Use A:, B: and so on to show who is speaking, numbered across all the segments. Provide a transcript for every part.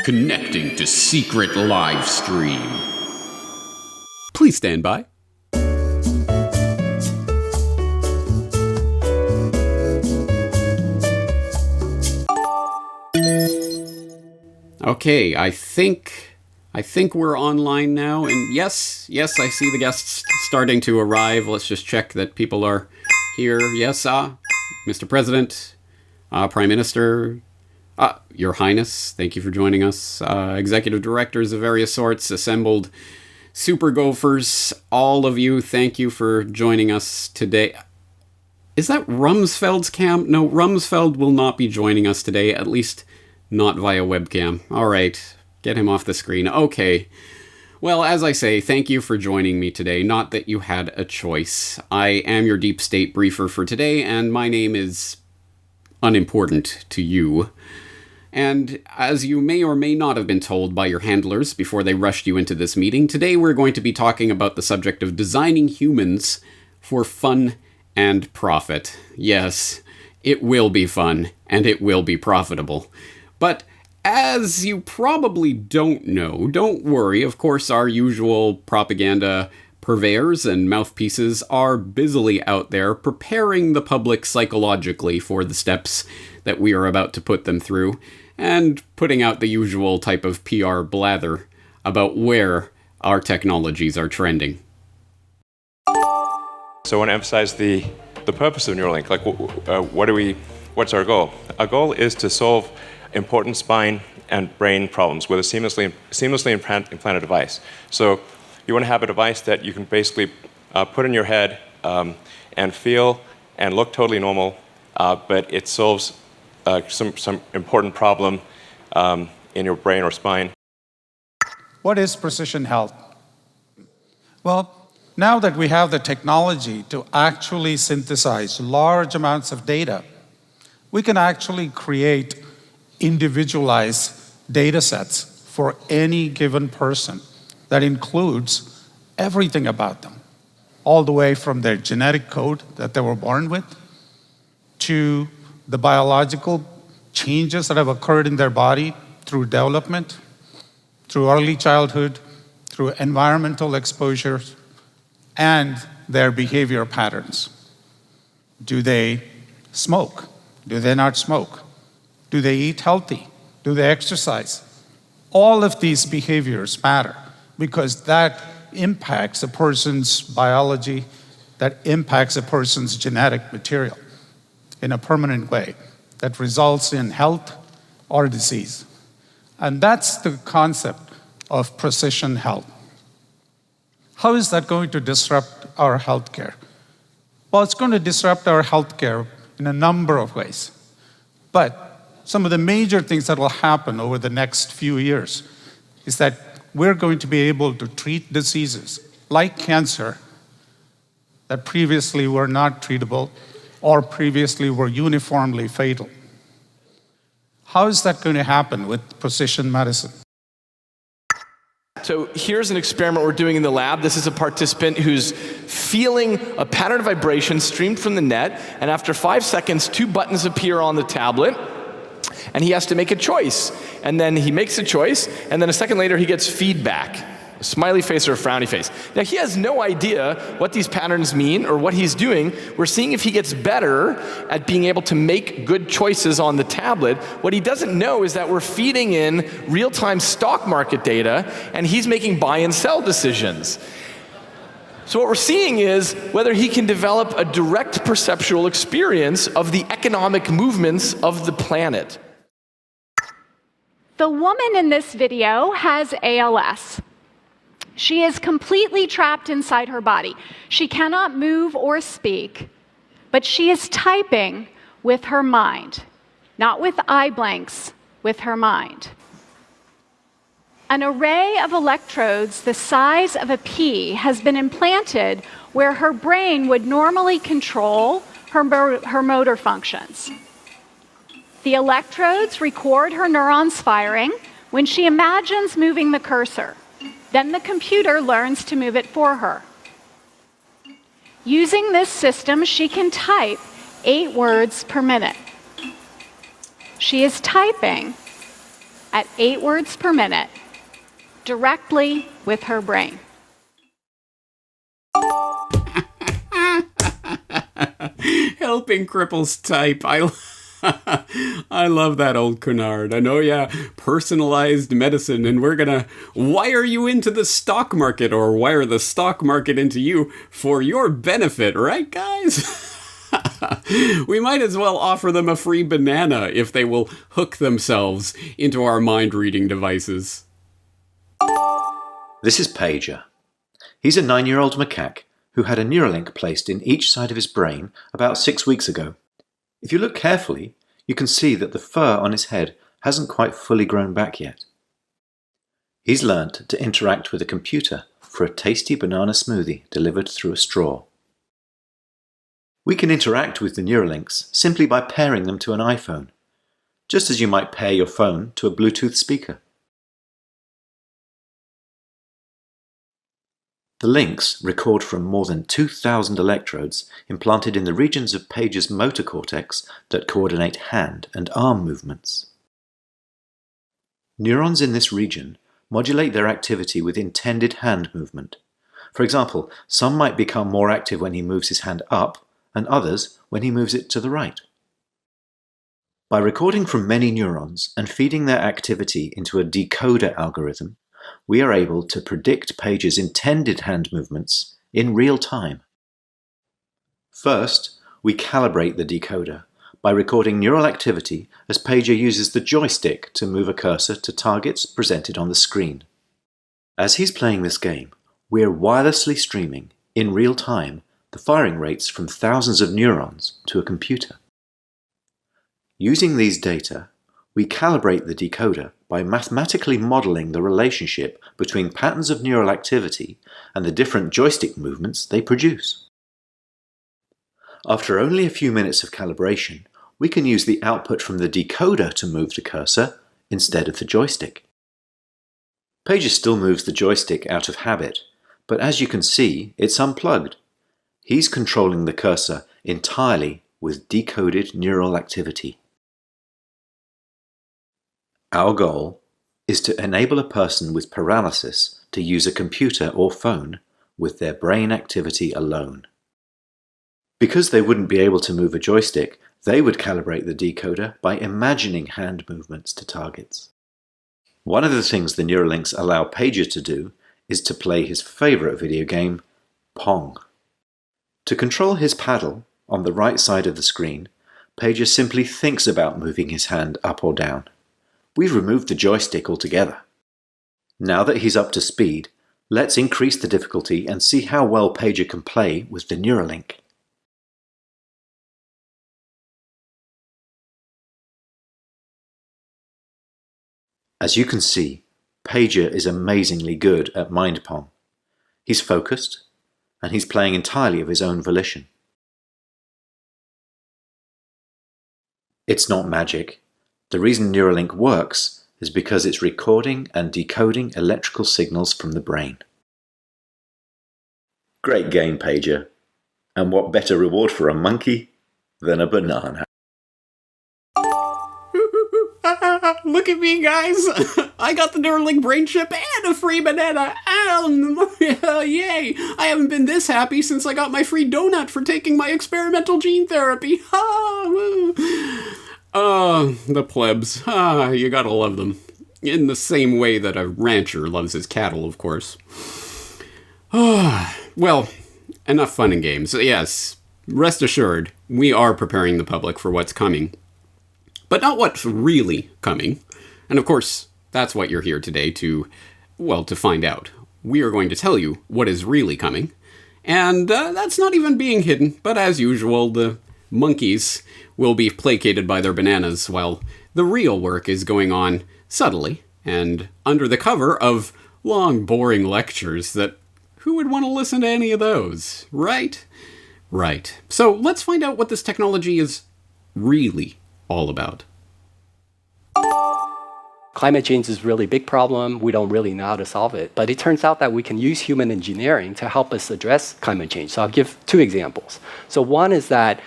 A: Connecting to secret live stream. Please stand by. Okay, I think we're online now, and yes, I see the guests starting to arrive. Let's just check that people are here. Yes, Mr. President, Prime Minister, Your Highness, thank you for joining us. Executive directors of various sorts, assembled Supergophers, all of you, thank you for joining us today. Is that Rumsfeld's cam? No, Rumsfeld will not be joining us today, at least not via webcam. All right, get him off the screen. Okay. Well, as I say, thank you for joining me today. Not that you had a choice. I am your deep state briefer for today, and my name is unimportant to you. And as you may or may not have been told by your handlers before they rushed you into this meeting, today we're going to be talking about the subject of designing humans for fun and profit. Yes, it will be fun, and it will be profitable. But as you probably don't know, don't worry, of course our usual propaganda purveyors and mouthpieces are busily out there preparing the public psychologically for the steps that we are about to put them through, and putting out the usual type of PR blather about where our technologies are trending.
B: So I want to emphasize the purpose of Neuralink. Like, what's our goal? Our goal is to solve important spine and brain problems with a seamlessly implanted device. So you want to have a device that you can basically put in your head and feel and look totally normal, but it solves some important problem in your brain or spine.
C: What is precision health? Well, now that we have the technology to actually synthesize large amounts of data, we can actually create individualized data sets for any given person that includes everything about them, all the way from their genetic code that they were born with to the biological changes that have occurred in their body through development, through early childhood, through environmental exposures, and their behavior patterns. Do they smoke? Do they not smoke? Do they eat healthy? Do they exercise? All of these behaviors matter because that impacts a person's biology, that impacts a person's genetic material in a permanent way that results in health or disease. And that's the concept of precision health. How is that going to disrupt our healthcare? Well, it's going to disrupt our healthcare in a number of ways. But some of the major things that will happen over the next few years is that we're going to be able to treat diseases like cancer that previously were not treatable or previously were uniformly fatal. How is that going to happen with precision medicine?
D: So here's an experiment we're doing in the lab. This is a participant who's feeling a pattern of vibration streamed from the net, and after 5 seconds, 2 buttons appear on the tablet, and he has to make a choice. And then he makes a choice, and then a second later he gets feedback, a smiley face or a frowny face. Now he has no idea what these patterns mean or what he's doing. We're seeing if he gets better at being able to make good choices on the tablet. What he doesn't know is that we're feeding in real-time stock market data, and he's making buy and sell decisions. So what we're seeing is whether he can develop a direct perceptual experience of the economic movements of the planet.
E: The woman in this video has ALS. She is completely trapped inside her body. She cannot move or speak, but she is typing with her mind, not with eye blanks, with her mind. An array of electrodes the size of a pea has been implanted where her brain would normally control her motor functions. The electrodes record her neurons firing when she imagines moving the cursor. Then the computer learns to move it for her. Using this system, she can type 8 words per minute. She is typing at 8 words per minute directly with her brain.
A: Helping cripples type. I love that old canard. I know, yeah, personalized medicine, and we're gonna wire you into the stock market, or wire the stock market into you for your benefit, right, guys? We might as well offer them a free banana if they will hook themselves into our mind-reading devices.
F: This is Pager. He's a 9-year-old macaque who had a Neuralink placed in each side of his brain about 6 weeks ago. If you look carefully, you can see that the fur on his head hasn't quite fully grown back yet. He's learnt to interact with a computer for a tasty banana smoothie delivered through a straw. We can interact with the Neuralinks simply by pairing them to an iPhone, just as you might pair your phone to a Bluetooth speaker. The links record from more than 2,000 electrodes implanted in the regions of Pager's motor cortex that coordinate hand and arm movements. Neurons in this region modulate their activity with intended hand movement. For example, some might become more active when he moves his hand up, and others when he moves it to the right. By recording from many neurons and feeding their activity into a decoder algorithm, we are able to predict Pager's intended hand movements in real time. First, we calibrate the decoder by recording neural activity as Pager uses the joystick to move a cursor to targets presented on the screen. As he's playing this game, we're wirelessly streaming, in real time, the firing rates from thousands of neurons to a computer. Using these data, we calibrate the decoder by mathematically modeling the relationship between patterns of neural activity and the different joystick movements they produce. After only a few minutes of calibration, we can use the output from the decoder to move the cursor instead of the joystick. Pager still moves the joystick out of habit, but as you can see, it's unplugged. He's controlling the cursor entirely with decoded neural activity. Our goal is to enable a person with paralysis to use a computer or phone with their brain activity alone. Because they wouldn't be able to move a joystick, they would calibrate the decoder by imagining hand movements to targets. One of the things the Neuralinks allow Pager to do is to play his favorite video game, Pong. To control his paddle on the right side of the screen, Pager simply thinks about moving his hand up or down. We've removed the joystick altogether. Now that he's up to speed, let's increase the difficulty and see how well Pager can play with the Neuralink. As you can see, Pager is amazingly good at Mind Pong. He's focused, and he's playing entirely of his own volition. It's not magic. The reason Neuralink works is because it's recording and decoding electrical signals from the brain. Great game, Pager. And what better reward for a monkey than a banana?
A: Look at me, guys! I got the Neuralink brain chip and a free banana! Yay! I haven't been this happy since I got my free donut for taking my experimental gene therapy! The plebs. You gotta love them. In the same way that a rancher loves his cattle, of course. Well, enough fun and games. Yes, rest assured, we are preparing the public for what's coming. But not what's really coming. And of course, that's what you're here today to find out. We are going to tell you what is really coming. And that's not even being hidden, but as usual, the monkeys will be placated by their bananas while the real work is going on subtly and under the cover of long, boring lectures that who would want to listen to any of those, right? Right. So let's find out what this technology is really all about.
G: climate change is a really big problem. We don't really know how to solve it. But it turns out that we can use human engineering to help us address climate change. So I'll give 2 examples. So one is that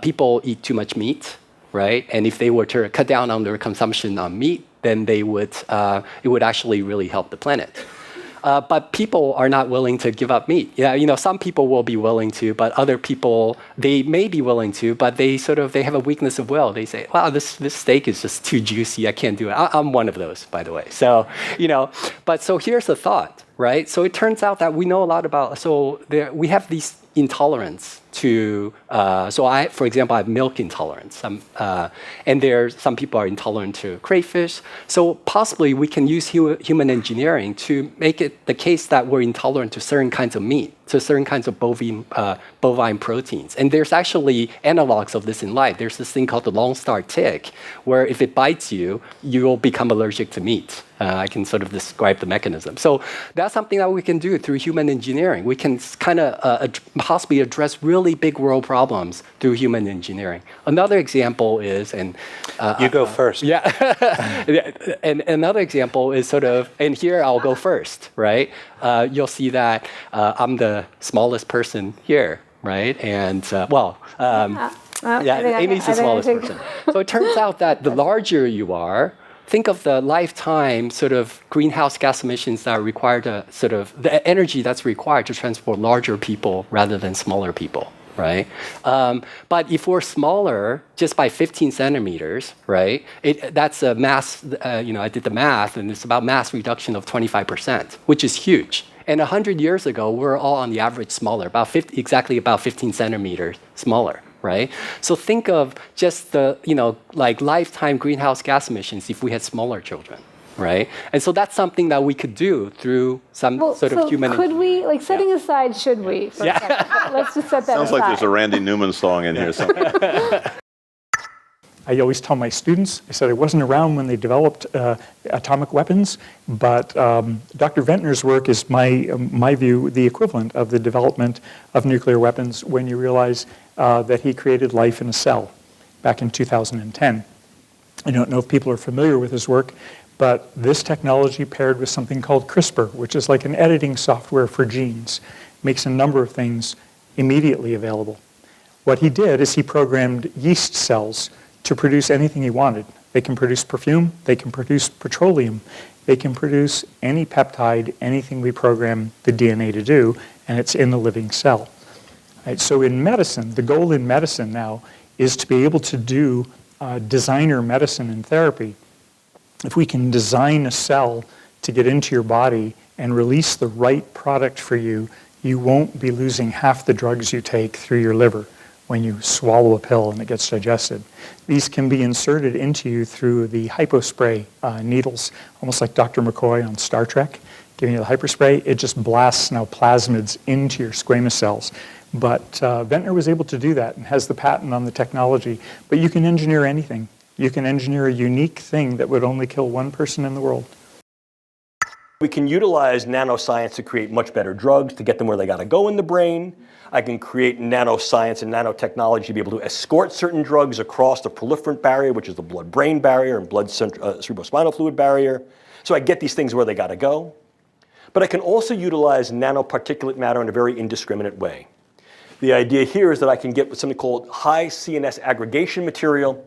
G: people eat too much meat, right? And if they were to cut down on their consumption on meat, then they would, it would actually really help the planet. But people are not willing to give up meat. Yeah, some people will be willing to, but other people, they may be willing to, but they have a weakness of will. They say, wow, this steak is just too juicy. I can't do it. I'm one of those, by the way. So, but so here's the thought, right? So it turns out that we know a lot about, we have these intolerance to, for example, I have milk intolerance. And some people are intolerant to crayfish. So possibly we can use human engineering to make it the case that we're intolerant to certain kinds of meat, to certain kinds of bovine proteins. And there's actually analogs of this in life. There's this thing called the Lone Star tick, where if it bites you, you'll become allergic to meat. I can sort of describe the mechanism. So that's something that we can do through human engineering. We can kind of possibly address really big world problems through human engineering. Another example is,
H: you go first.
G: Yeah, and another example is and here I'll go first, right? You'll see that I'm the smallest person here, right? And Amy's the smallest person. So it turns out that the larger you are, think of the lifetime greenhouse gas emissions that are required to the energy that's required to transport larger people rather than smaller people, right? But if we're smaller just by 15 centimeters, right? That's a mass, I did the math, and it's about mass reduction of 25%, which is huge. And 100 years ago, we're all on the average smaller, exactly about 15 centimeters smaller. Right? So think of just the, lifetime greenhouse gas emissions if we had smaller children, right? And so that's something that we could do through some human...
I: Could we, setting aside should we, for a second, let's just set that
H: Sounds
I: aside.
H: like there's a Randy Newman song in here somewhere.
J: I always tell my students, I said I wasn't around when they developed atomic weapons, but Dr. Ventnor's work is, my view, the equivalent of the development of nuclear weapons when you realize that he created life in a cell back in 2010. I don't know if people are familiar with his work, but this technology paired with something called CRISPR, which is like an editing software for genes, makes a number of things immediately available. What he did is he programmed yeast cells to produce anything he wanted. They can produce perfume, they can produce petroleum, they can produce any peptide, anything we program the DNA to do, and it's in the living cell. Right, so in medicine, the goal in medicine now is to be able to do designer medicine and therapy. If we can design a cell to get into your body and release the right product for you, you won't be losing half the drugs you take through your liver when you swallow a pill and it gets digested. These can be inserted into you through the hypospray needles, almost like Dr. McCoy on Star Trek, giving you the hyperspray. It just blasts now plasmids into your squamous cells. But Ventnor was able to do that and has the patent on the technology. But you can engineer anything. You can engineer a unique thing that would only kill one person in the world.
K: We can utilize nanoscience to create much better drugs, to get them where they got to go in the brain. I can create nanoscience and nanotechnology to be able to escort certain drugs across the proliferant barrier, which is the blood-brain barrier and cerebrospinal fluid barrier. So I get these things where they got to go. But I can also utilize nanoparticulate matter in a very indiscriminate way. The idea here is that I can get something called high CNS aggregation material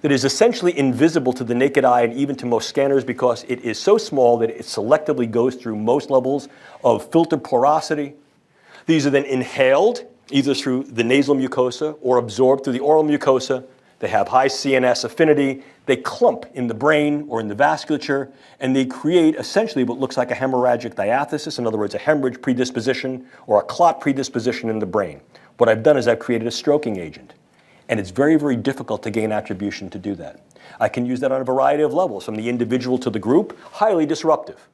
K: that is essentially invisible to the naked eye and even to most scanners because it is so small that it selectively goes through most levels of filter porosity. These are then inhaled either through the nasal mucosa or absorbed through the oral mucosa. They have high CNS affinity. They clump in the brain or in the vasculature, and they create essentially what looks like a hemorrhagic diathesis, in other words, a hemorrhage predisposition or a clot predisposition in the brain. What I've done is I've created a stroking agent, and it's very, very difficult to gain attribution to do that. I can use that on a variety of levels, from the individual to the group, highly disruptive.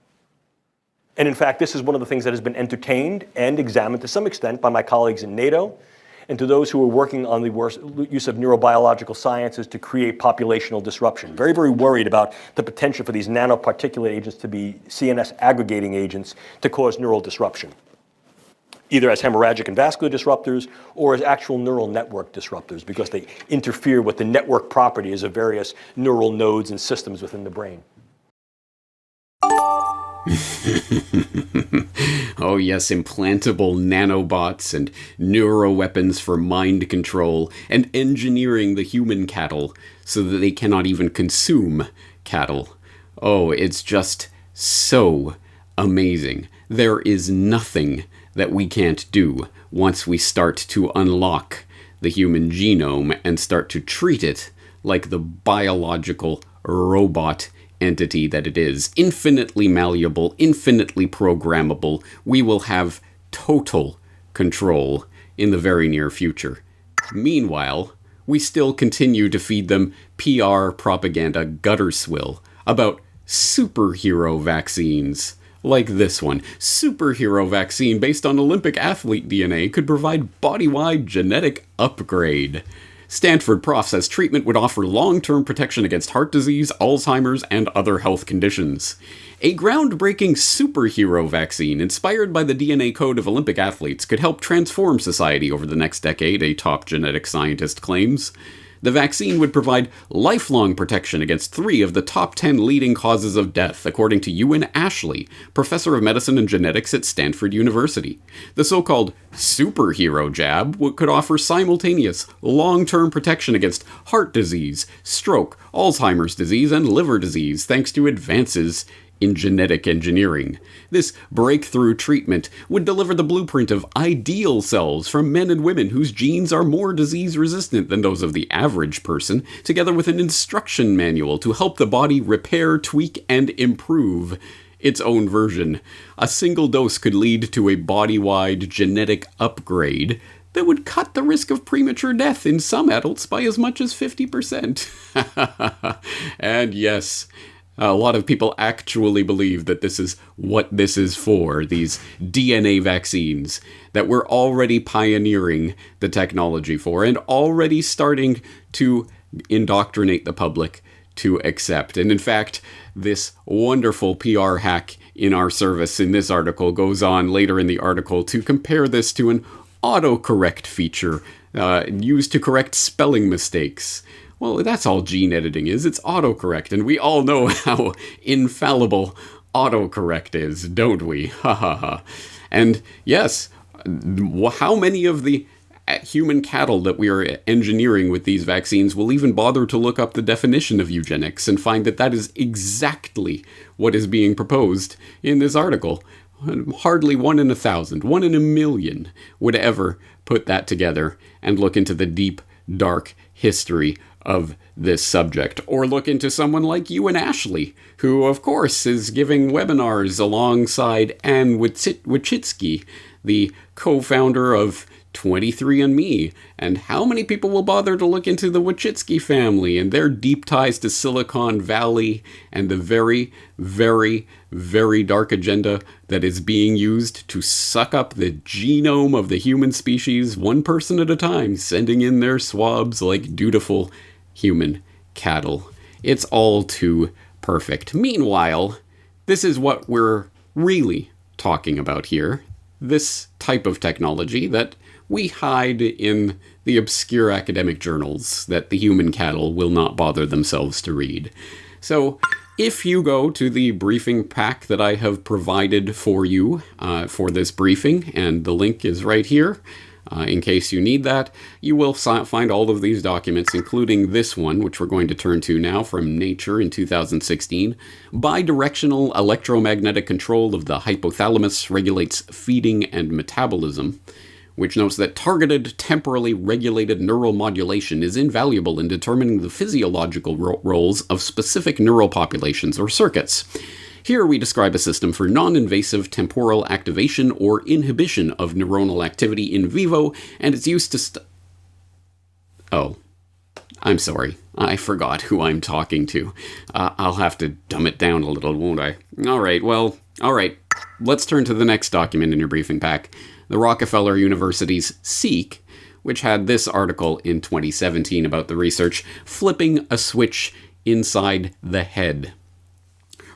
K: And in fact, this is one of the things that has been entertained and examined to some extent by my colleagues in NATO, and to those who are working on the use of neurobiological sciences to create populational disruption. Very, very worried about the potential for these nanoparticulate agents to be CNS aggregating agents to cause neural disruption, either as hemorrhagic and vascular disruptors or as actual neural network disruptors because they interfere with the network properties of various neural nodes and systems within the brain.
A: Oh yes, implantable nanobots and neuroweapons for mind control, and engineering the human cattle so that they cannot even consume cattle. Oh, it's just so amazing. There is nothing that we can't do once we start to unlock the human genome and start to treat it like the biological robot entity that it is. Infinitely malleable, infinitely programmable. We will have total control in the very near future. Meanwhile, we still continue to feed them PR propaganda gutter swill about superhero vaccines. Like this one. Superhero vaccine based on Olympic athlete DNA could provide body-wide genetic upgrade. Stanford prof says treatment would offer long-term protection against heart disease, Alzheimer's, and other health conditions. A groundbreaking superhero vaccine inspired by the DNA code of Olympic athletes could help transform society over the next decade, a top genetic scientist claims. The vaccine would provide lifelong protection against 3 of the top 10 leading causes of death, according to Ewan Ashley, professor of medicine and genetics at Stanford University. The so-called superhero jab could offer simultaneous, long-term protection against heart disease, stroke, Alzheimer's disease, and liver disease, thanks to advances in genetic engineering. This breakthrough treatment would deliver the blueprint of ideal cells from men and women whose genes are more disease-resistant than those of the average person, together with an instruction manual to help the body repair, tweak, and improve its own version. A single dose could lead to a body-wide genetic upgrade that would cut the risk of premature death in some adults by as much as 50%. And yes, a lot of people actually believe that this is what this is for, these DNA vaccines that we're already pioneering the technology for and already starting to indoctrinate the public to accept. And in fact, this wonderful PR hack in our service in this article goes on later in the article to compare this to an autocorrect feature used to correct spelling mistakes. Well, that's all gene editing is. It's autocorrect, and we all know how infallible autocorrect is, don't we? Ha ha ha. And yes, how many of the human cattle that we are engineering with these vaccines will even bother to look up the definition of eugenics and find that that is exactly what is being proposed in this article? Hardly 1 in 1,000, 1 in a million would ever put that together and look into the deep, dark history of this subject, or look into someone like Ewan Ashley, who of course is giving webinars alongside Anne Wojcicki, the co-founder of 23andMe, and how many people will bother to look into the Wojcicki family and their deep ties to Silicon Valley and the very, very, very dark agenda that is being used to suck up the genome of the human species one person at a time, sending in their swabs like dutiful human cattle. It's all too perfect. Meanwhile, this is what we're really talking about here. This type of technology that we hide in the obscure academic journals that the human cattle will not bother themselves to read. So if you go to the briefing pack that I have provided for you for this briefing, and the link is right here, in case you need that, you will find all of these documents, including this one, which we're going to turn to now from Nature in 2016. Bidirectional electromagnetic control of the hypothalamus regulates feeding and metabolism, which notes that targeted, temporally regulated neural modulation is invaluable in determining the physiological roles of specific neural populations or circuits. Here we describe a system for non-invasive temporal activation or inhibition of neuronal activity in vivo, and it's used to Oh, I'm sorry. I forgot who I'm talking to. I'll have to dumb it down a little, won't I? All right. Let's turn to the next document in your briefing pack. The Rockefeller University's Seek, which had this article in 2017 about the research flipping a switch inside the head.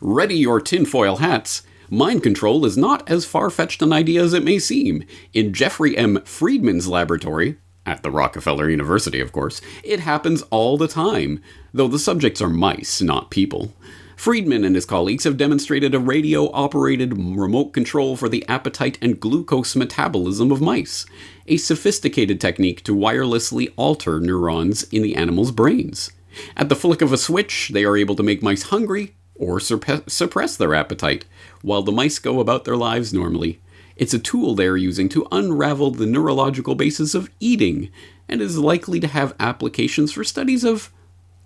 A: Ready your tinfoil hats. Mind control is not as far-fetched an idea as it may seem. In Jeffrey M. Friedman's laboratory, at the Rockefeller University, of course, it happens all the time, though the subjects are mice, not people. Friedman and his colleagues have demonstrated a radio-operated remote control for the appetite and glucose metabolism of mice, a sophisticated technique to wirelessly alter neurons in the animals' brains. At the flick of a switch, they are able to make mice hungry or suppress their appetite, while the mice go about their lives normally. It's a tool they are using to unravel the neurological basis of eating, and is likely to have applications for studies of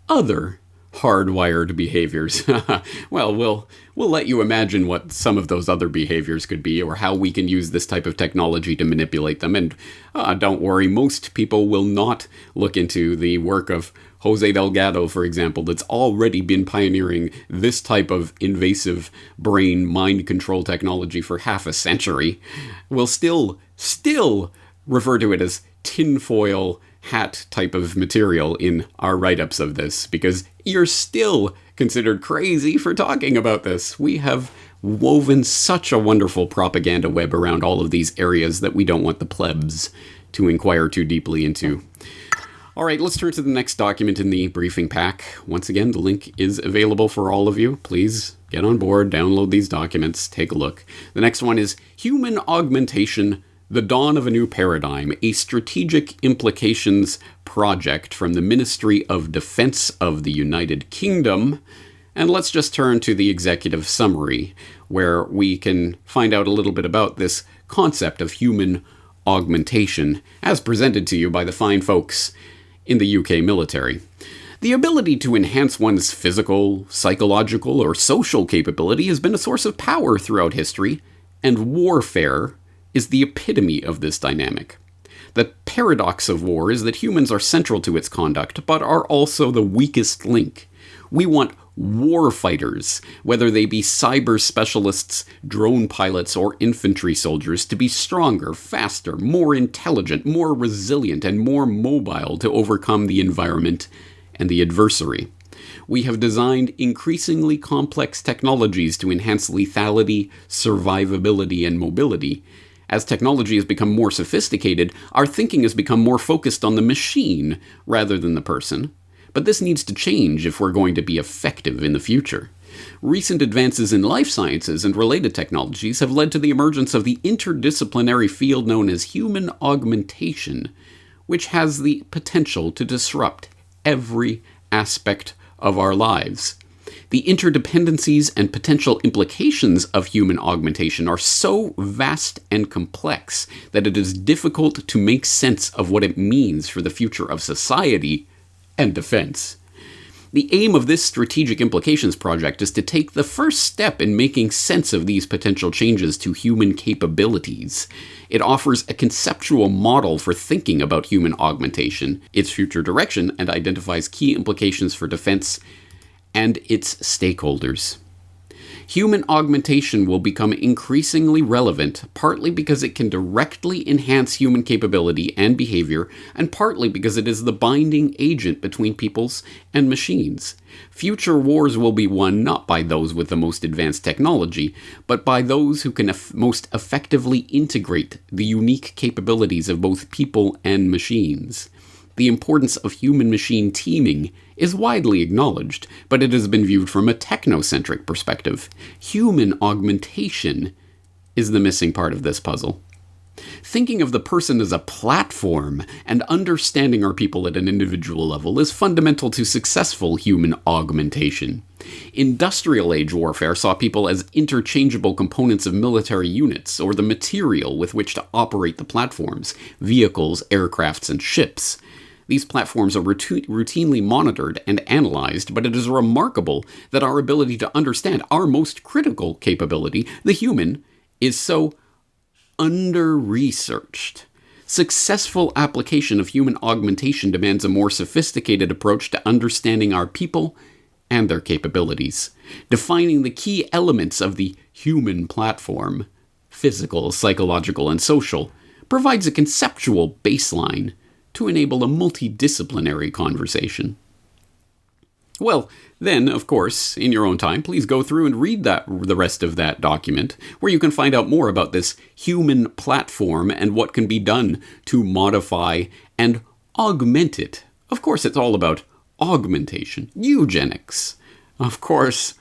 A: other hardwired behaviors. Well, we'll let you imagine what some of those other behaviors could be, or how we can use this type of technology to manipulate them. And don't worry, most people will not look into the work of Jose Delgado, for example, that's already been pioneering this type of invasive brain mind control technology for half a century. We'll still refer to it as tinfoil hat type of material in our write-ups of this, because you're still considered crazy for talking about this. We have woven such a wonderful propaganda web around all of these areas that we don't want the plebs to inquire too deeply into. All right, let's turn to the next document in the briefing pack. Once again, the link is available for all of you. Please get on board, download these documents, take a look. The next one is Human Augmentation, The Dawn of a New Paradigm, a Strategic Implications Project from the Ministry of Defense of the United Kingdom. And let's just turn to the executive summary, where we can find out a little bit about this concept of human augmentation, as presented to you by the fine folks in the UK military. The ability to enhance one's physical, psychological, or social capability has been a source of power throughout history, and warfare is the epitome of this dynamic. The paradox of war is that humans are central to its conduct, but are also the weakest link. We want war fighters, whether they be cyber specialists, drone pilots, or infantry soldiers, to be stronger, faster, more intelligent, more resilient, and more mobile to overcome the environment and the adversary. We have designed increasingly complex technologies to enhance lethality, survivability, and mobility. As technology has become more sophisticated, our thinking has become more focused on the machine rather than the person. But this needs to change if we're going to be effective in the future. Recent advances in life sciences and related technologies have led to the emergence of the interdisciplinary field known as human augmentation, which has the potential to disrupt every aspect of our lives. The interdependencies and potential implications of human augmentation are so vast and complex that it is difficult to make sense of what it means for the future of society and defense. The aim of this Strategic Implications project is to take the first step in making sense of these potential changes to human capabilities. It offers a conceptual model for thinking about human augmentation, its future direction, and identifies key implications for defense and its stakeholders. Human augmentation will become increasingly relevant, partly because it can directly enhance human capability and behavior, and partly because it is the binding agent between peoples and machines. Future wars will be won not by those with the most advanced technology, but by those who can most effectively integrate the unique capabilities of both people and machines. The importance of human-machine teaming is widely acknowledged, but it has been viewed from a technocentric perspective. Human augmentation is the missing part of this puzzle. Thinking of the person as a platform and understanding our people at an individual level is fundamental to successful human augmentation. Industrial age warfare saw people as interchangeable components of military units, or the material with which to operate the platforms, vehicles, aircrafts, and ships. These platforms are routinely monitored and analyzed, but it is remarkable that our ability to understand our most critical capability, the human, is so under-researched. Successful application of human augmentation demands a more sophisticated approach to understanding our people and their capabilities. Defining the key elements of the human platform, physical, psychological, and social, provides a conceptual baseline to enable a multidisciplinary conversation. Well, then, of course, in your own time, please go through and read the rest of that document, where you can find out more about this human platform and what can be done to modify and augment it. Of course, it's all about augmentation, eugenics. Of course,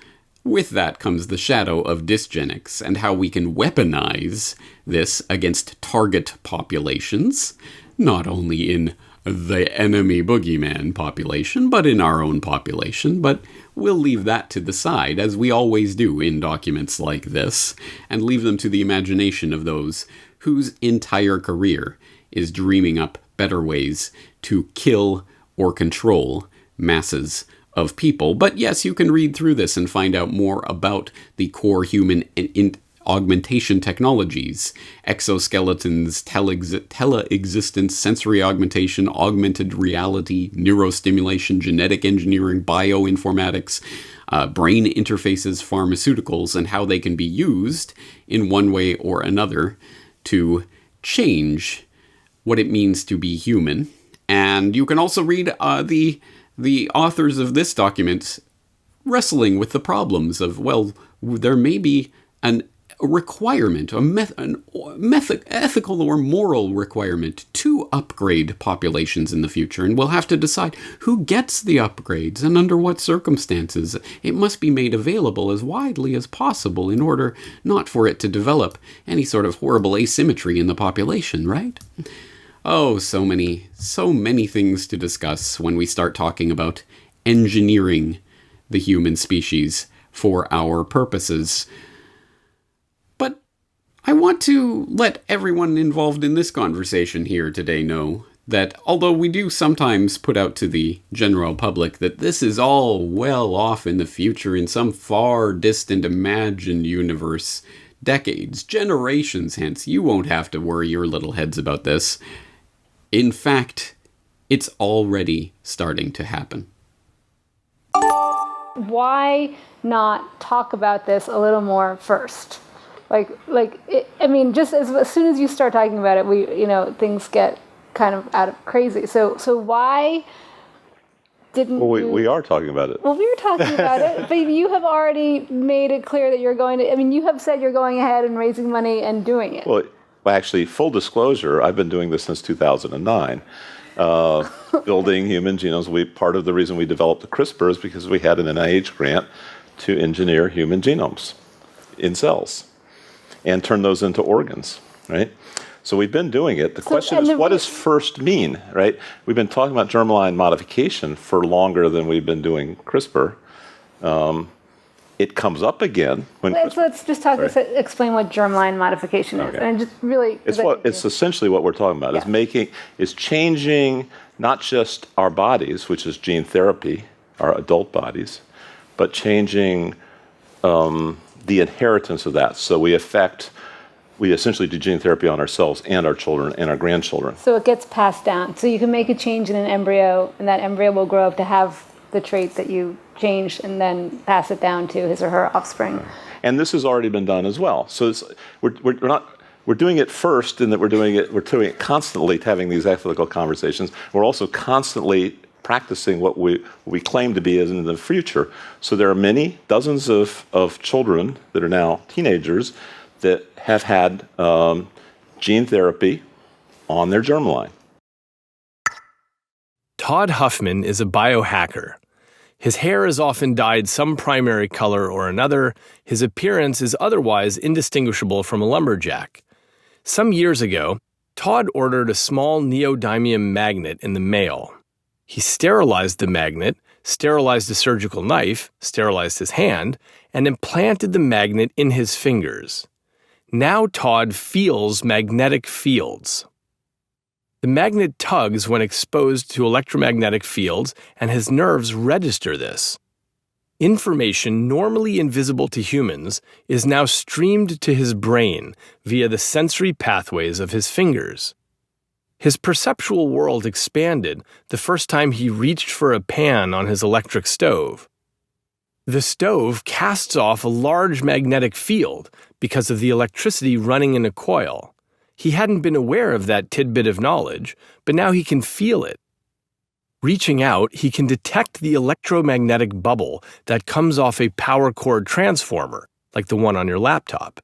A: With that comes the shadow of dysgenics and how we can weaponize this against target populations, not only in the enemy boogeyman population, but in our own population. But we'll leave that to the side, as we always do in documents like this, and leave them to the imagination of those whose entire career is dreaming up better ways to kill or control masses of people. But yes, you can read through this and find out more about the core human augmentation technologies: exoskeletons, tele-existence, sensory augmentation, augmented reality, neurostimulation, genetic engineering, bioinformatics, brain interfaces, pharmaceuticals, and how they can be used in one way or another to change what it means to be human. And you can also read the authors of this document wrestling with the problems of, well, there may be a requirement, an ethical or moral requirement to upgrade populations in the future, and we'll have to decide who gets the upgrades and under what circumstances. It must be made available as widely as possible in order not for it to develop any sort of horrible asymmetry in the population, right? Oh, so many things to discuss when we start talking about engineering the human species for our purposes. But I want to let everyone involved in this conversation here today know that although we do sometimes put out to the general public that this is all well off in the future in some far distant imagined universe, decades, generations hence, you won't have to worry your little heads about this. In fact, it's already starting to happen.
I: Why not talk about this a little more first? Just as soon as you start talking about it, things get kind of out of crazy. So why didn't
H: we are talking about it.
I: Well, we were talking about it, but you have already made it clear that you're going to, you have said you're going ahead and raising money and doing it.
H: Well, actually, full disclosure, I've been doing this since 2009, building human genomes. Part of the reason we developed the CRISPR is because we had an NIH grant to engineer human genomes in cells and turn those into organs, right? So we've been doing it. The question is, what does first mean, right? We've been talking about germline modification for longer than we've been doing CRISPR. It comes up again when.
I: Let's just explain what germline modification is, and just really.
H: It's essentially what we're talking about. Yeah. Is changing not just our bodies, which is gene therapy, our adult bodies, but changing the inheritance of that. So we essentially do gene therapy on ourselves and our children and our grandchildren.
I: So it gets passed down. So you can make a change in an embryo, and that embryo will grow up to have the trait that you changed and then pass it down to his or her offspring.
H: And this has already been done as well. So we're doing it first in that we're doing it constantly, having these ethical conversations. We're also constantly practicing what we claim to be as in the future. So there are dozens of children that are now teenagers that have had gene therapy on their germline.
L: Todd Huffman is a biohacker. His hair is often dyed some primary color or another. His appearance is otherwise indistinguishable from a lumberjack. Some years ago, Todd ordered a small neodymium magnet in the mail. He sterilized the magnet, sterilized a surgical knife, sterilized his hand, and implanted the magnet in his fingers. Now Todd feels magnetic fields. The magnet tugs when exposed to electromagnetic fields, and his nerves register this. Information normally invisible to humans is now streamed to his brain via the sensory pathways of his fingers. His perceptual world expanded the first time he reached for a pan on his electric stove. The stove casts off a large magnetic field because of the electricity running in a coil. He hadn't been aware of that tidbit of knowledge, but now he can feel it. Reaching out, he can detect the electromagnetic bubble that comes off a power cord transformer, like the one on your laptop.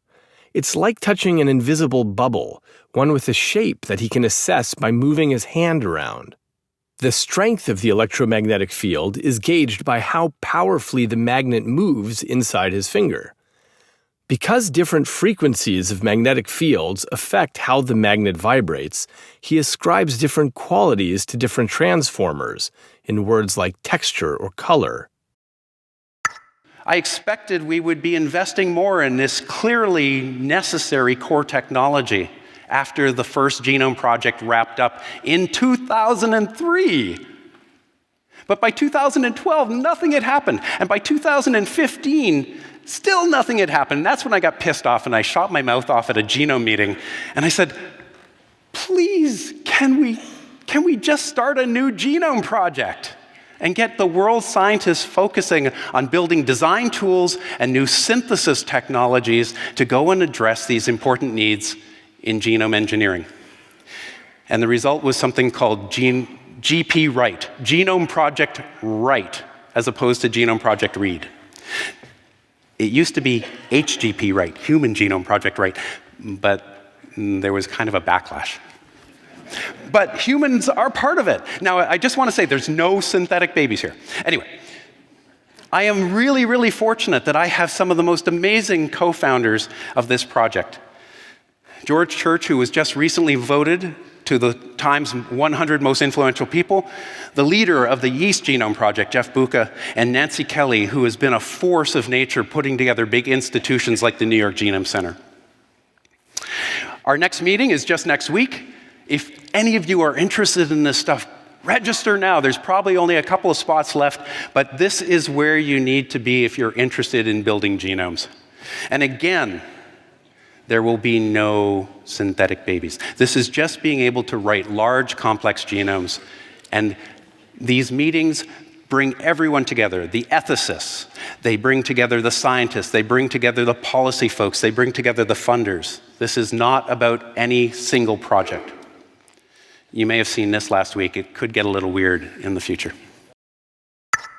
L: It's like touching an invisible bubble, one with a shape that he can assess by moving his hand around. The strength of the electromagnetic field is gauged by how powerfully the magnet moves inside his finger. Because different frequencies of magnetic fields affect how the magnet vibrates, he ascribes different qualities to different transformers in words like texture or color.
M: I expected we would be investing more in this clearly necessary core technology after the first genome project wrapped up in 2003. But by 2012, nothing had happened. And by 2015, still nothing had happened. And that's when I got pissed off and I shot my mouth off at a genome meeting. And I said, please, can we just start a new genome project and get the world's scientists focusing on building design tools and new synthesis technologies to go and address these important needs in genome engineering? And the result was something called GP Write, Genome Project Write, as opposed to Genome Project Read. It used to be HGP Write, Human Genome Project Write, but there was kind of a backlash. But humans are part of it. Now, I just want to say there's no synthetic babies here. Anyway, I am really, really fortunate that I have some of the most amazing co-founders of this project. George Church, who was just recently voted to the Times 100 Most Influential People, the leader of the Yeast Genome Project, Jeff Buca, and Nancy Kelly, who has been a force of nature putting together big institutions like the New York Genome Center. Our next meeting is just next week. If any of you are interested in this stuff, register now. There's probably only a couple of spots left, but this is where you need to be if you're interested in building genomes. And again, there will be no synthetic babies. This is just being able to write large, complex genomes. And these meetings bring everyone together, the ethicists. They bring together the scientists. They bring together the policy folks. They bring together the funders. This is not about any single project. You may have seen this last week. It could get a little weird in the future.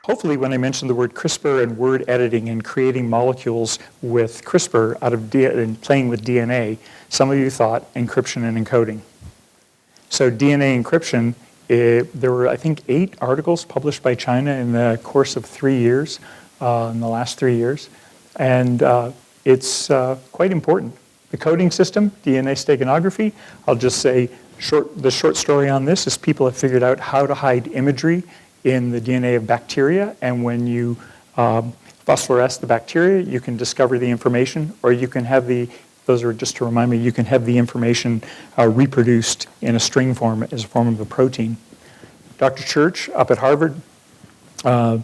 J: Hopefully, when I mentioned the word CRISPR and word editing and creating molecules with CRISPR and playing with DNA, some of you thought encryption and encoding. So DNA encryption, there were, I think, 8 articles published by China in the course of 3 years, in the last 3 years. And it's quite important. The coding system, DNA steganography, I'll just say the short story on this is people have figured out how to hide imagery in the DNA of bacteria, and when you phosphoresce the bacteria, you can discover the information, or you can have those are just to remind me, you can have the information reproduced in a string form as a form of a protein. Dr. Church up at Harvard has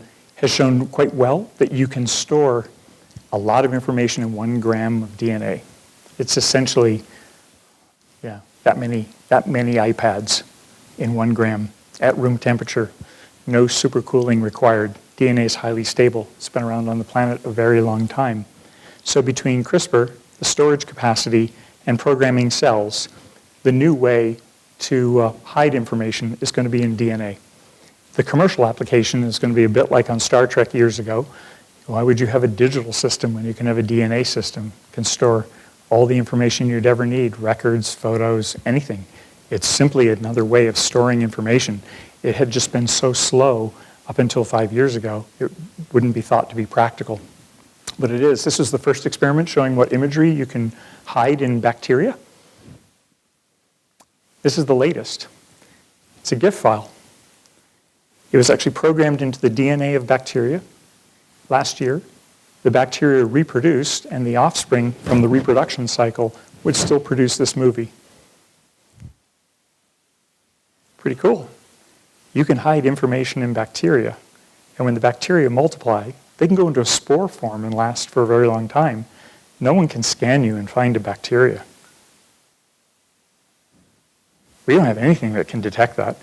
J: shown quite well that you can store a lot of information in 1 gram of DNA. It's essentially, that many iPads in 1 gram at room temperature. No supercooling required. DNA is highly stable. It's been around on the planet a very long time. So between CRISPR, the storage capacity, and programming cells, the new way to hide information is going to be in DNA. The commercial application is going to be a bit like on Star Trek years ago. Why would you have a digital system when you can have a DNA system? You can store all the information you'd ever need, records, photos, anything. It's simply another way of storing information. It had just been so slow up until 5 years ago, it wouldn't be thought to be practical. But it is. This is the first experiment showing what imagery you can hide in bacteria. This is the latest. It's a GIF file. It was actually programmed into the DNA of bacteria last year. The bacteria reproduced, and the offspring from the reproduction cycle would still produce this movie. Pretty cool. You can hide information in bacteria, and when the bacteria multiply, they can go into a spore form and last for a very long time. No one can scan you and find a bacteria. We don't have anything that can detect that.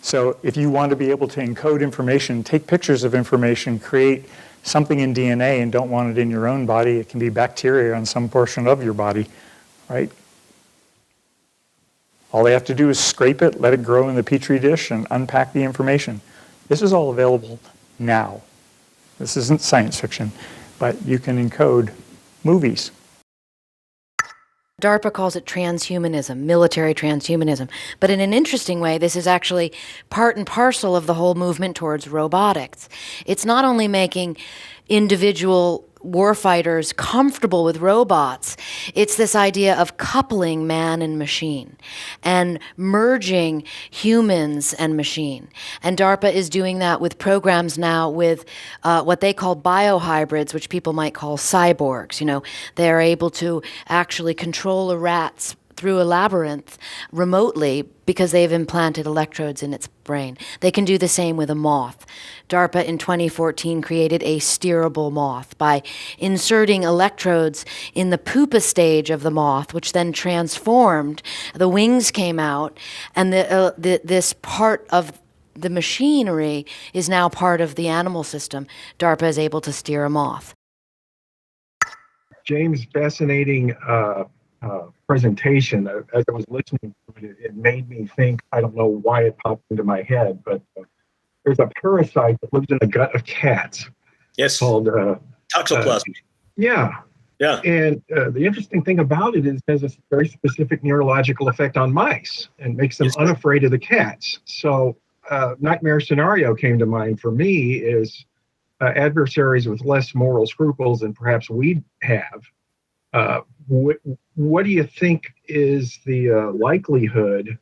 J: So if you want to be able to encode information, take pictures of information, create something in DNA and don't want it in your own body, it can be bacteria on some portion of your body, right? All they have to do is scrape it, let it grow in the Petri dish, and unpack the information. This is all available now. This isn't science fiction, but you can encode movies.
N: DARPA calls it transhumanism, military transhumanism. But in an interesting way, this is actually part and parcel of the whole movement towards robotics. It's not only making individual warfighters comfortable with robots, it's this idea of coupling man and machine and merging humans and machine. And DARPA is doing that with programs now with what they call biohybrids, which people might call cyborgs. You know, they're able to actually control a rat through a labyrinth remotely because they've implanted electrodes in its brain. They can do the same with a moth. DARPA in 2014 created a steerable moth by inserting electrodes in the pupa stage of the moth, which then transformed. The wings came out, and this part of the machinery is now part of the animal system. DARPA is able to steer a moth.
O: James, fascinating presentation. As I was listening to it, it made me think, I don't know why it popped into my head, but there's a parasite that lives in the gut of cats.
K: Yes.
O: Called
K: toxoplasma.
O: Yeah.
K: Yeah.
O: And the interesting thing about it is it has a very specific neurological effect on mice and makes them unafraid of the cats. So nightmare scenario came to mind for me is adversaries with less moral scruples than perhaps we have. What do you think is the likelihood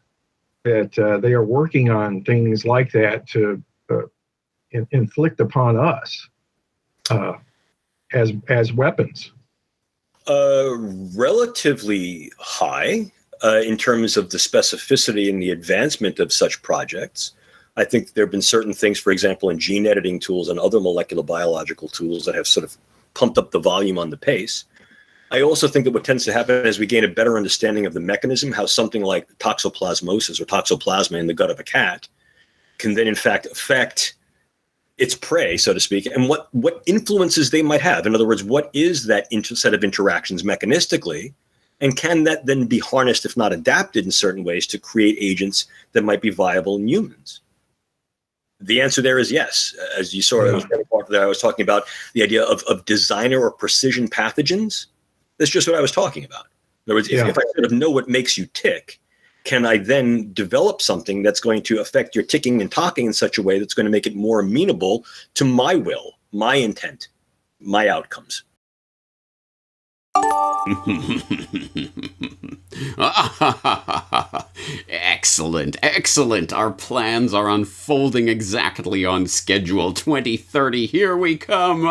O: that they are working on things like that to inflict upon us as weapons?
K: Relatively high in terms of the specificity and the advancement of such projects. I think there have been certain things, for example, in gene editing tools and other molecular biological tools that have sort of pumped up the volume on the pace. I also think that what tends to happen as we gain a better understanding of the mechanism, how something like toxoplasmosis or toxoplasma in the gut of a cat can then in fact affect its prey, so to speak, and what influences they might have. In other words, what is that set of interactions mechanistically, and can that then be harnessed, if not adapted in certain ways, to create agents that might be viable in humans? The answer there is yes. As you saw, I was talking about the idea of designer or precision pathogens. That's just what I was talking about. In other words, if I sort of know what makes you tick, can I then develop something that's going to affect your ticking and talking in such a way that's going to make it more amenable to my will, my intent, my outcomes?
A: Excellent, excellent. Our plans are unfolding exactly on schedule. 2030, here we come.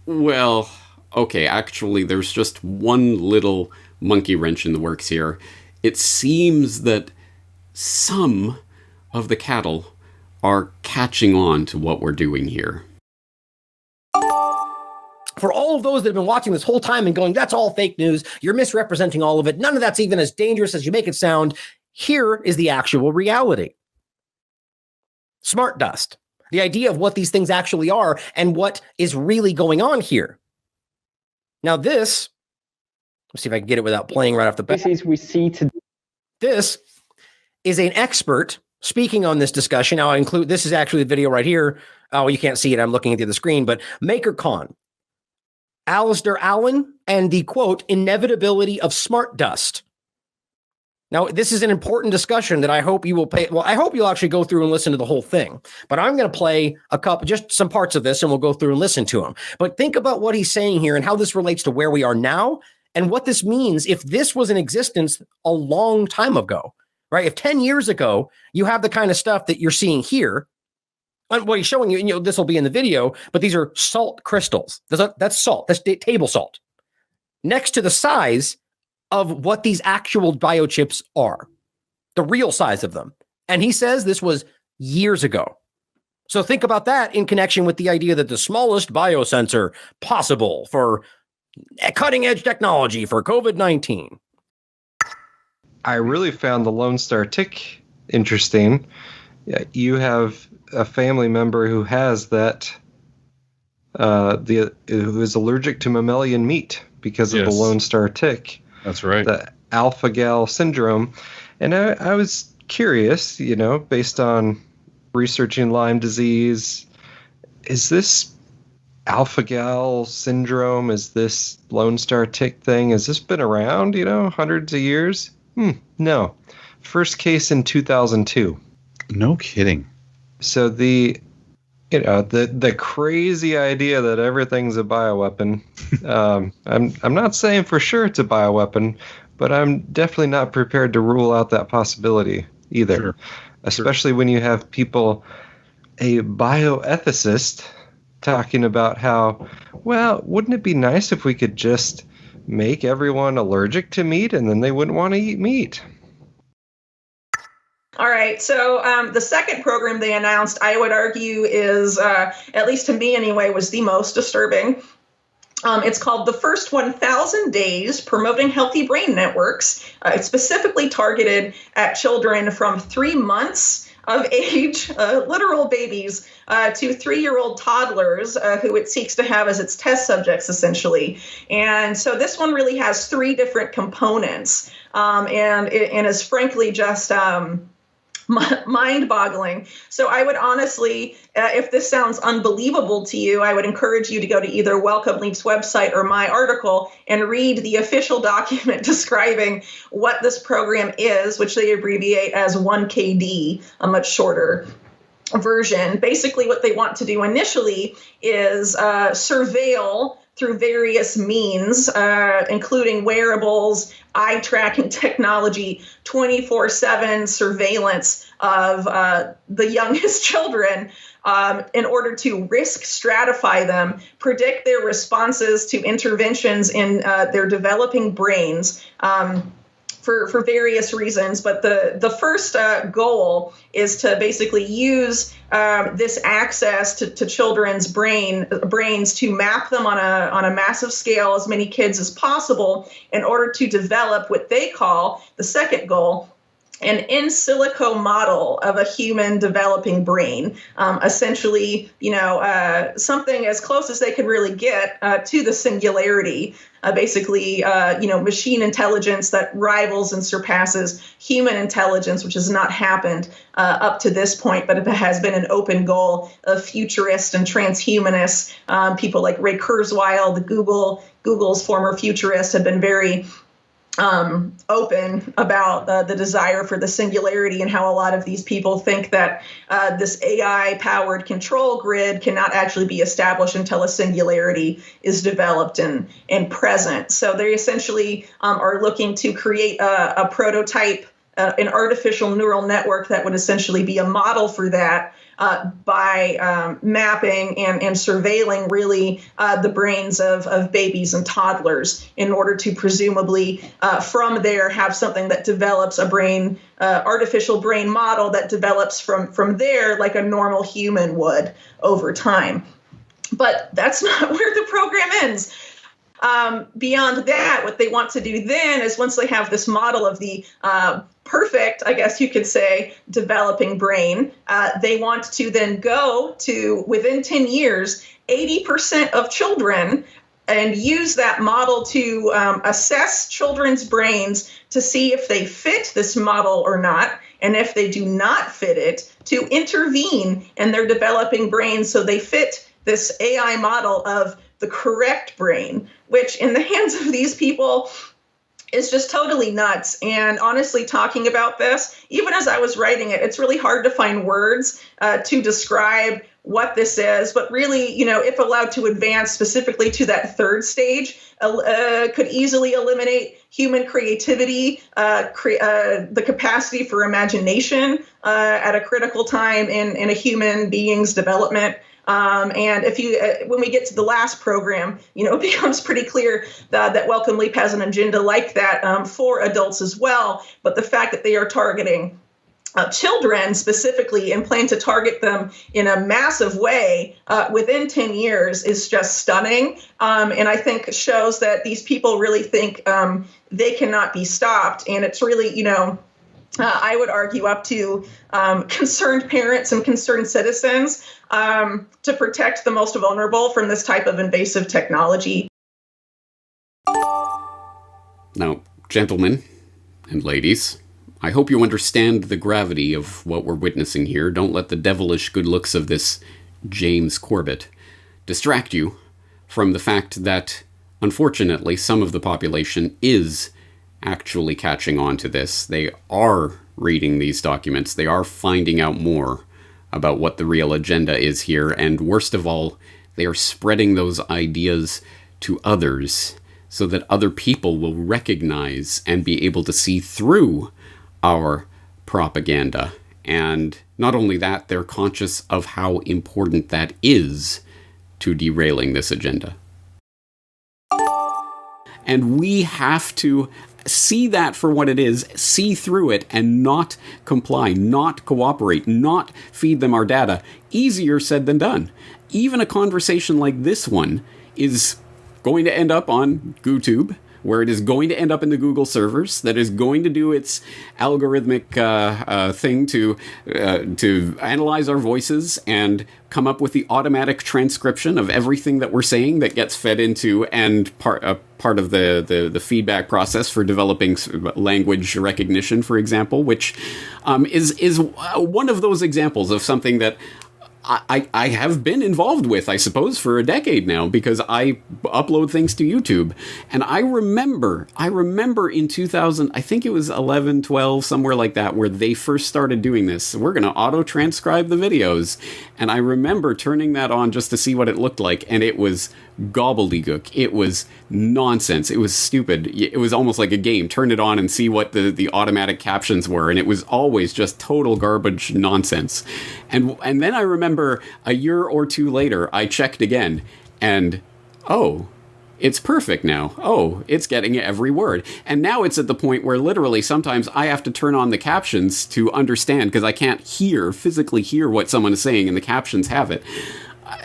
A: Well, okay, actually, there's just one little monkey wrench in the works here. It seems that some of the cattle are catching on to what we're doing here.
P: For all of those that have been watching this whole time and going, that's all fake news, you're misrepresenting all of it, none of that's even as dangerous as you make it sound, here is the actual reality. Smart dust. The idea of what these things actually are and what is really going on here. Now this, let's see if I can get it without playing right off the bat.
Q: We see today.
P: This is an expert speaking on this discussion. Now I include, this is actually the video right here. Oh, you can't see it. I'm looking at the screen, but MakerCon, Alistair Allen, and the quote, inevitability of smart dust. Now, this is an important discussion that I hope you will pay. Well, I hope you'll actually go through and listen to the whole thing, but I'm going to play just some parts of this and we'll go through and listen to him. But think about what he's saying here and how this relates to where we are now and what this means if this was in existence a long time ago, right? If 10 years ago, you have the kind of stuff that you're seeing here, and what he's showing you, this will be in the video, but these are salt crystals. That's salt. That's table salt. Next to the size of what these actual biochips are, the real size of them. And he says this was years ago. So think about that in connection with the idea that the smallest biosensor possible for cutting edge technology for COVID-19.
R: I really found the Lone Star tick interesting. You have a family member who has that, who is allergic to mammalian meat because of the Lone Star tick.
S: That's right.
R: The alpha-gal syndrome. And I was curious, based on researching Lyme disease, is this alpha-gal syndrome? Is this Lone Star tick thing? Has this been around, hundreds of years? No. First case in 2002.
Q: No kidding.
R: So the crazy idea that everything's a bioweapon, I'm not saying for sure it's a bioweapon, but I'm definitely not prepared to rule out that possibility either.
Q: Sure.
R: Especially when you have people, a bioethicist, talking about how, well, wouldn't it be nice if we could just make everyone allergic to meat and then they wouldn't want to eat meat?
S: All right, so the second program they announced, I would argue, is, at least to me anyway, was the most disturbing. It's called The First 1,000 Days Promoting Healthy Brain Networks. It's specifically targeted at children from 3 months of age, literal babies, to 3-year-old toddlers who it seeks to have as its test subjects, essentially. And so this one really has 3 different components, and is frankly just mind-boggling. So I would honestly, if this sounds unbelievable to you, I would encourage you to go to either Welcome Leap's website or my article and read the official document describing what this program is, which they abbreviate as 1KD, a much shorter version. Basically, what they want to do initially is surveil through various means, including wearables, eye tracking technology, 24/7 surveillance of the youngest children in order to risk stratify them, predict their responses to interventions in their developing brains, for various reasons. But the first goal is to basically use this access to children's brains to map them on a massive scale, as many kids as possible, in order to develop what they call the second goal, an in silico model of a human developing brain, essentially, something as close as they could really get to the singularity, basically, machine intelligence that rivals and surpasses human intelligence, which has not happened up to this point, but it has been an open goal of futurists and transhumanists. People like Ray Kurzweil, Google's former futurist, have been very open about the desire for the singularity, and how a lot of these people think that this AI-powered control grid cannot actually be established until a singularity is developed and present. So they essentially are looking to create a prototype, an artificial neural network that would essentially be a model for that, by mapping and surveilling really the brains of babies and toddlers, in order to presumably from there have something that develops a brain, artificial brain model that develops from there like a normal human would over time. But that's not where the program ends. Beyond that, what they want to do then is, once they have this model of the perfect, I guess you could say, developing brain, they want to then go to, within 10 years, 80% of children, and use that model to assess children's brains to see if they fit this model or not. And if they do not fit it, to intervene in their developing brains so they fit this AI model of the correct brain, which in the hands of these people is just totally nuts. And honestly, talking about this, even as I was writing it, it's really hard to find words to describe what this is. But really, if allowed to advance specifically to that third stage, could easily eliminate human creativity, the capacity for imagination at a critical time in a human being's development. And when we get to the last program, it becomes pretty clear that Welcome Leap has an agenda like that for adults as well. But the fact that they are targeting children specifically and plan to target them in a massive way within 10 years is just stunning. And I think shows that these people really think they cannot be stopped. And it's really, I would argue up to concerned parents and concerned citizens to protect the most vulnerable from this type of invasive technology.
A: Now, gentlemen and ladies, I hope you understand the gravity of what we're witnessing here. Don't let the devilish good looks of this James Corbett distract you from the fact that, unfortunately, some of the population is actually catching on to this. They are reading these documents. They are finding out more about what the real agenda is here. And worst of all, they are spreading those ideas to others so that other people will recognize and be able to see through our propaganda. And not only that, they're conscious of how important that is to derailing this agenda. And we have to see that for what it is, see through it, and not comply, not cooperate, not feed them our data. Easier said than done. Even a conversation like this one is going to end up on GooTube, where it is going to end up in the Google servers, that is going to do its algorithmic thing to analyze our voices and come up with the automatic transcription of everything that we're saying that gets fed into and part of the feedback process for developing language recognition, for example, which is one of those examples of something that I have been involved with, I suppose, for a decade now, because I upload things to YouTube. And I remember in 2000, I think it was 11, 12, somewhere like that, where they first started doing this. We're going to auto-transcribe the videos. And I remember turning that on just to see what it looked like, and it was gobbledygook. It was nonsense. It was stupid. It was almost like a game. Turn it on and see what the automatic captions were, and it was always just total garbage nonsense. And then I remember a year or two later, I checked again, and oh, it's perfect now. Oh, it's getting every word. And now it's at the point where literally sometimes I have to turn on the captions to understand, because I can't physically hear what someone is saying, and the captions have it.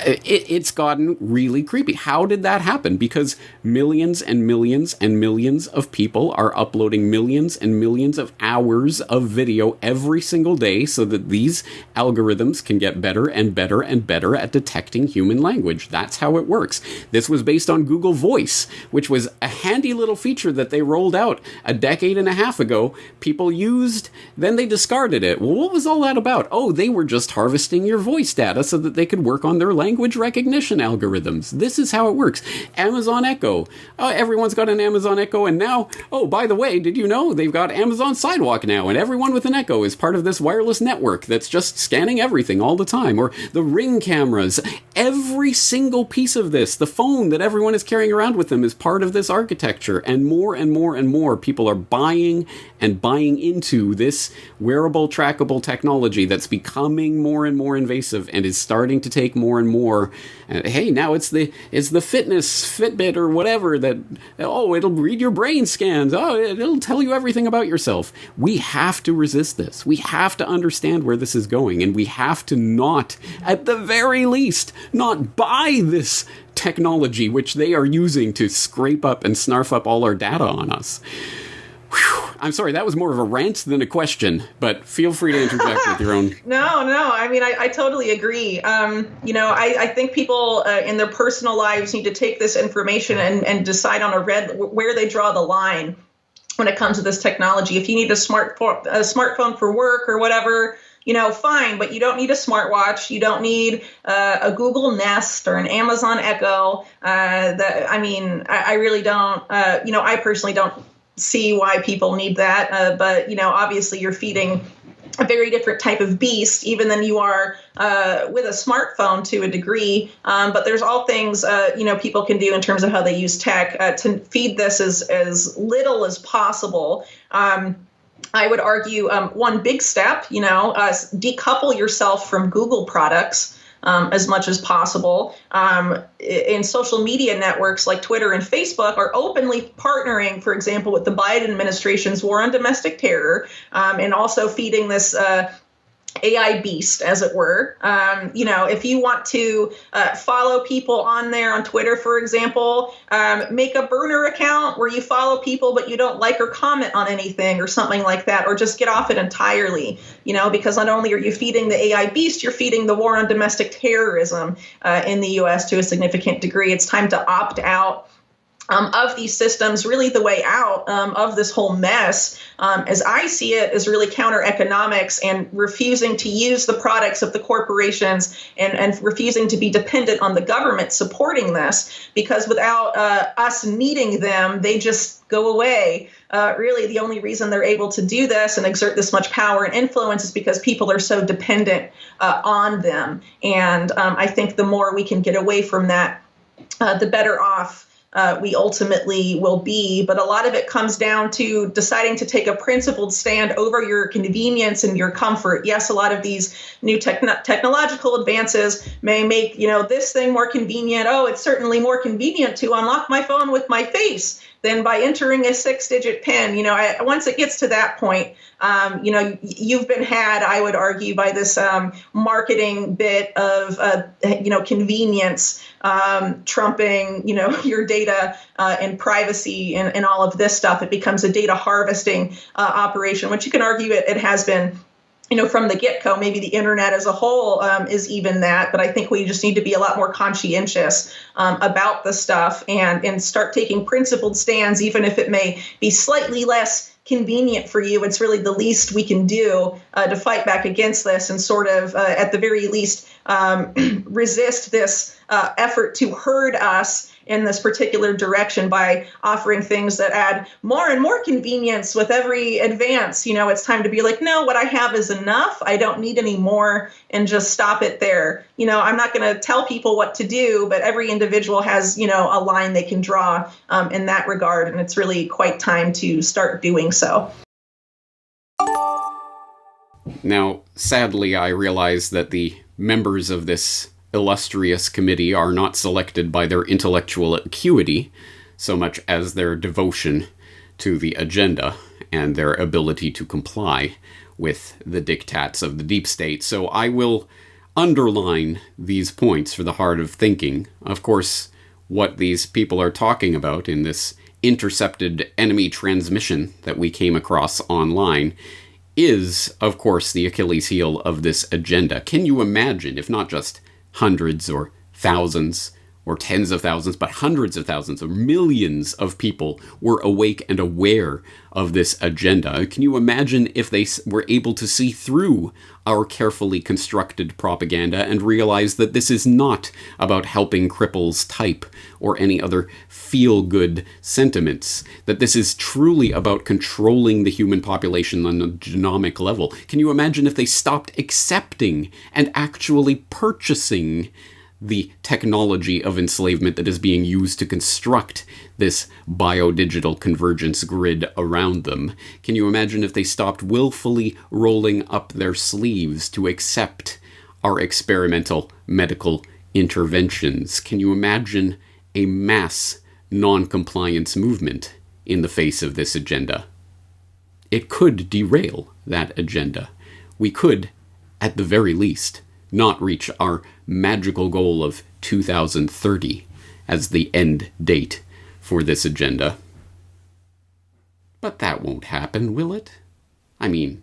A: It's gotten really creepy. How did that happen? Because millions and millions and millions of people are uploading millions and millions of hours of video every single day so that these algorithms can get better and better and better at detecting human language. That's how it works. This was based on Google Voice, which was a handy little feature that they rolled out a decade and a half ago. People used, then they discarded it. Well, what was all that about? Oh, they were just harvesting your voice data so that they could work on their language recognition algorithms. This is how it works. Amazon Echo. Everyone's got an Amazon Echo, and now, oh, by the way, did you know they've got Amazon Sidewalk now, and everyone with an Echo is part of this wireless network that's just scanning everything all the time, or the Ring cameras. Every single piece of this, the phone that everyone is carrying around with them, is part of this architecture, and more and more and more people are buying into this wearable, trackable technology that's becoming more and more invasive and is starting to take more and more. Hey, now it's the fitness Fitbit or whatever that, oh, it'll read your brain scans. Oh, it'll tell you everything about yourself. We have to resist this. We have to understand where this is going, and we have to not, at the very least, not buy this technology which they are using to scrape up and snarf up all our data on us. I'm sorry, that was more of a rant than a question, but feel free to interject with your own.
S: No. I mean, I totally agree. I think people in their personal lives need to take this information and decide on where they draw the line when it comes to this technology. If you need a smartphone for work or whatever, fine, but you don't need a smartwatch. You don't need a Google Nest or an Amazon Echo. I really don't. I personally don't see why people need that. But obviously you're feeding a very different type of beast, even than you are with a smartphone to a degree. But there's all things, people can do in terms of how they use tech to feed this as little as possible. I would argue one big step, decouple yourself from Google products as much as possible. In social media networks like Twitter and Facebook are openly partnering, for example, with the Biden administration's war on domestic terror, and also feeding this AI beast, as it were. If you want to follow people on there on Twitter, for example, make a burner account where you follow people but you don't like or comment on anything or something like that, or just get off it entirely, because not only are you feeding the AI beast, you're feeding the war on domestic terrorism in the U.S. to a significant degree. It's time to opt out of these systems, really the way out of this whole mess, as I see it, is really counter economics and refusing to use the products of the corporations and refusing to be dependent on the government supporting this, because without us needing them, they just go away. Really, the only reason they're able to do this and exert this much power and influence is because people are so dependent on them. And I think the more we can get away from that, the better off we ultimately will be. But a lot of it comes down to deciding to take a principled stand over your convenience and your comfort. Yes, a lot of these new technological advances may make, this thing more convenient. Oh, it's certainly more convenient to unlock my phone with my face than by entering a 6-digit PIN. Once it gets to that point, you've been had, I would argue, by this marketing bit of, convenience trumping, your data and privacy and all of this stuff. It becomes a data harvesting operation, which you can argue it has been, from the get-go. Maybe the internet as a whole is even that, but I think we just need to be a lot more conscientious about the stuff and start taking principled stands, even if it may be slightly less convenient for you. It's really the least we can do to fight back against this and sort of, at the very least, resist this effort to herd us in this particular direction by offering things that add more and more convenience with every advance. It's time to be like, no, what I have is enough. I don't need any more, and just stop it there. I'm not going to tell people what to do, but every individual has, a line they can draw in that regard. And it's really quite time to start doing so.
A: Now, sadly, I realize that the members of this illustrious committee are not selected by their intellectual acuity so much as their devotion to the agenda and their ability to comply with the diktats of the deep state. So I will underline these points for the heart of thinking. Of course, what these people are talking about in this intercepted enemy transmission that we came across online is, of course, the Achilles heel of this agenda. Can you imagine, if not just hundreds or thousands or tens of thousands, but hundreds of thousands or millions of people were awake and aware of this agenda? Can you imagine if they were able to see through our carefully constructed propaganda and realize that this is not about helping cripples type or any other feel-good sentiments, that this is truly about controlling the human population on a genomic level? Can you imagine if they stopped accepting and actually purchasing the technology of enslavement that is being used to construct this biodigital convergence grid around them? Can you imagine if they stopped willfully rolling up their sleeves to accept our experimental medical interventions? Can you imagine a mass non-compliance movement in the face of this agenda? It could derail that agenda. We could, at the very least, not reach our magical goal of 2030 as the end date for this agenda. But that won't happen, will it? I mean,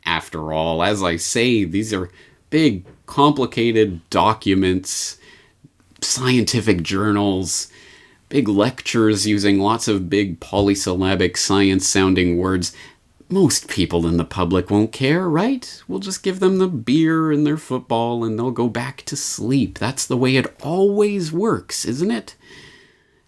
A: after all, as I say, these are big, complicated documents, scientific journals, big lectures using lots of big polysyllabic science-sounding words. Most people in the public won't care, right? We'll just give them the beer and their football and they'll go back to sleep. That's the way it always works, isn't it?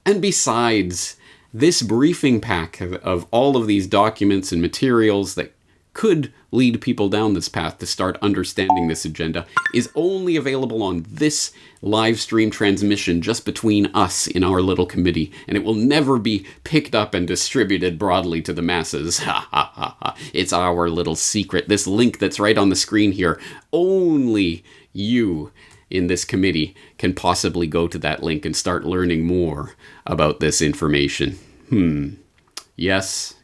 A: And besides, this briefing pack of all of these documents and materials that could lead people down this path to start understanding this agenda is only available on this live stream transmission just between us in our little committee, and it will never be picked up and distributed broadly to the masses. Ha ha ha ha. It's our little secret. This link that's right on the screen here, only you in this committee can possibly go to that link and start learning more about this information. Yes,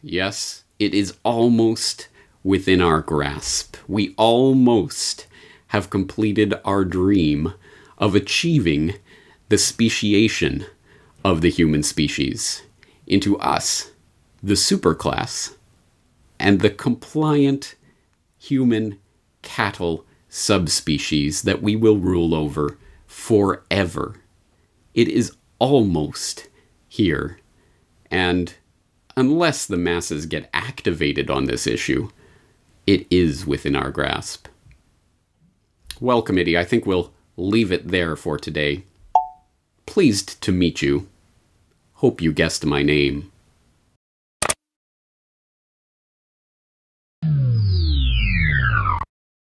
A: it is almost within our grasp. We almost have completed our dream of achieving the speciation of the human species into us, the superclass, and the compliant human cattle subspecies that we will rule over forever. It is almost here. And unless the masses get activated on this issue, it is within our grasp. Well, committee, I think we'll leave it there for today. Pleased to meet you. Hope you guessed my name.